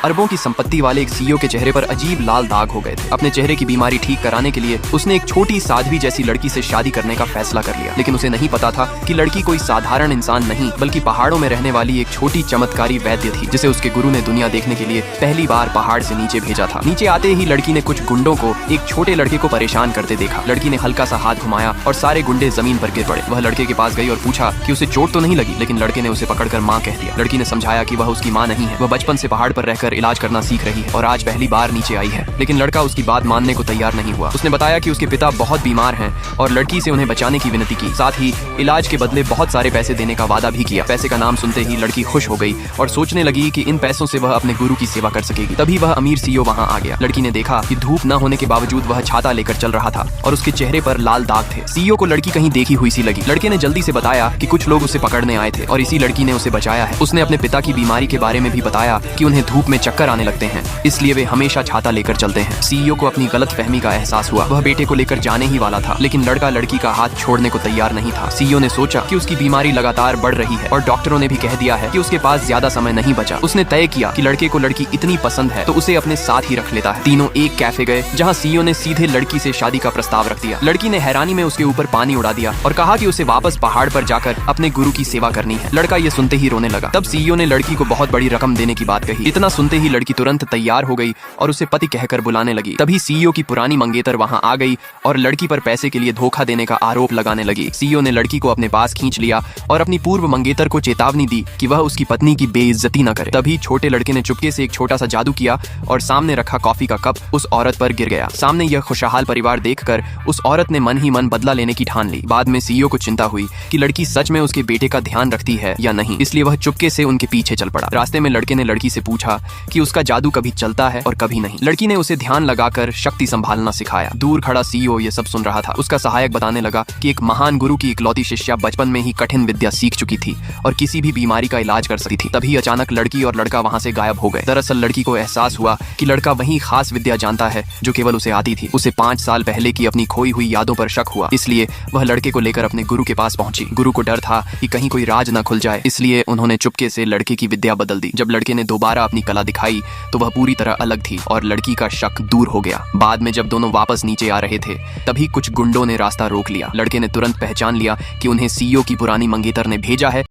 अरबों की संपत्ति वाले एक सीईओ के चेहरे पर अजीब लाल दाग हो गए थे। अपने चेहरे की बीमारी ठीक कराने के लिए उसने एक छोटी साध्वी जैसी लड़की से शादी करने का फैसला कर लिया, लेकिन उसे नहीं पता था कि लड़की कोई साधारण इंसान नहीं बल्कि पहाड़ों में रहने वाली एक छोटी चमत्कारी वैद्य थी, जिसे उसके गुरु ने दुनिया देखने के लिए पहली बार पहाड़ से नीचे भेजा था। नीचे आते ही लड़की ने कुछ गुंडों को एक छोटे लड़के को परेशान करते देखा। लड़की ने हल्का सा हाथ घुमाया और सारे गुंडे जमीन पर गिर पड़े। वह लड़के के पास गई और पूछा कि उसे चोट तो नहीं लगी, लेकिन लड़के ने उसे पकड़कर माँ कह दिया। लड़की ने समझाया कि वह उसकी माँ नहीं है, वह बचपन से पहाड़ पर रहकर इलाज करना सीख रही है और आज पहली बार नीचे आई है। लेकिन लड़का उसकी बात मानने को तैयार नहीं हुआ। उसने बताया कि उसके पिता बहुत बीमार हैं और लड़की से उन्हें बचाने की विनती की, साथ ही इलाज के बदले बहुत सारे पैसे देने का वादा भी किया। पैसे का नाम सुनते ही लड़की खुश हो गई और सोचने लगी कि इन पैसों से वह अपने गुरु की सेवा कर सकेगी। तभी वह अमीर सीईओ वहां आ गया। लड़की ने देखा कि धूप न होने के बावजूद वह छाता लेकर चल रहा था और उसके चेहरे पर लाल दाग थे। सीईओ को लड़की कहीं देखी हुई सी लगी। लड़के ने जल्दी से बताया कि कुछ लोग उसे पकड़ने आए थे और इसी लड़की ने उसे बचाया है। उसने अपने पिता की बीमारी के बारे में भी बताया कि उन्हें धूप में चक्कर आने लगते हैं, इसलिए वे हमेशा छाता लेकर चलते हैं। सीईओ को अपनी गलतफहमी का एहसास हुआ। वह बेटे को लेकर जाने ही वाला था, लेकिन लड़का लड़की का हाथ छोड़ने को तैयार नहीं था। सीईओ ने सोचा कि उसकी बीमारी लगातार बढ़ रही है और डॉक्टरों ने भी कह दिया है कि उसके पास ज्यादा समय नहीं बचा। उसने तय किया कि लड़के को लड़की इतनी पसंद है तो उसे अपने साथ ही रख लेता है। तीनों एक कैफे गए जहाँ सीईओ ने सीधे लड़की से शादी का प्रस्ताव रख दिया। लड़की ने हैरानी में उसके ऊपर पानी उड़ा दिया और कहा कि उसे वापस पहाड़ पर जाकर अपने गुरु की सेवा करनी है। लड़का ये सुनते ही रोने लगा। तब सीईओ ने लड़की को बहुत बड़ी रकम देने की बात कही। इतना सुनते ही लड़की तुरंत तैयार हो गई और उसे पति कहकर बुलाने लगी। तभी सीईओ की पुरानी मंगेतर वहां आ गई और लड़की पर पैसे के लिए धोखा देने का आरोप लगाने लगी। सीईओ ने लड़की को अपने पास खींच लिया और अपनी पूर्व मंगेतर को चेतावनी दी कि वह उसकी पत्नी की बेइज्जती न करे। तभी छोटे लड़के ने चुपके से एक छोटा सा जादू किया और सामने रखा कॉफी का कप उस औरत पर गिर गया। सामने यह खुशहाल परिवार देखकर उस औरत ने मन ही मन बदला लेने की ठान ली। बाद में सीईओ को चिंता हुई कि लड़की सच में उसके बेटे का ध्यान रखती है या नहीं, इसलिए वह चुपके से उनके पीछे चल पड़ा। रास्ते में लड़के ने लड़की से पूछा कि उसका जादू कभी चलता है और कभी नहीं। लड़की ने उसे ध्यान लगाकर शक्ति संभालना सिखाया। दूर खड़ा सीईओ ये सब सुन रहा था। उसका सहायक बताने लगा कि एक महान गुरु की इकलौती शिष्या बचपन में ही कठिन विद्या सीख चुकी थी और किसी भी बीमारी का इलाज कर सकती थी। तभी अचानक लड़की और लड़का वहां से गायब हो गए। दरअसल लड़की को एहसास हुआ कि लड़का वही खास विद्या जानता है जो केवल उसे आती थी। उसे 5 साल पहले की अपनी खोई हुई यादों पर शक हुआ, इसलिए वह लड़के को लेकर अपने गुरु के पास पहुंची। गुरु को डर था कि कहीं कोई राज न खुल जाए, इसलिए उन्होंने चुपके से लड़के की विद्या बदल दी। जब लड़के ने दोबारा अपनी कला दिखाई तो वह पूरी तरह अलग थी और लड़की का शक दूर हो गया। बाद में जब दोनों वापस नीचे आ रहे थे तभी कुछ गुंडों ने रास्ता रोक लिया। लड़के ने तुरंत पहचान लिया कि उन्हें सीईओ की पुरानी मंगेतर ने भेजा है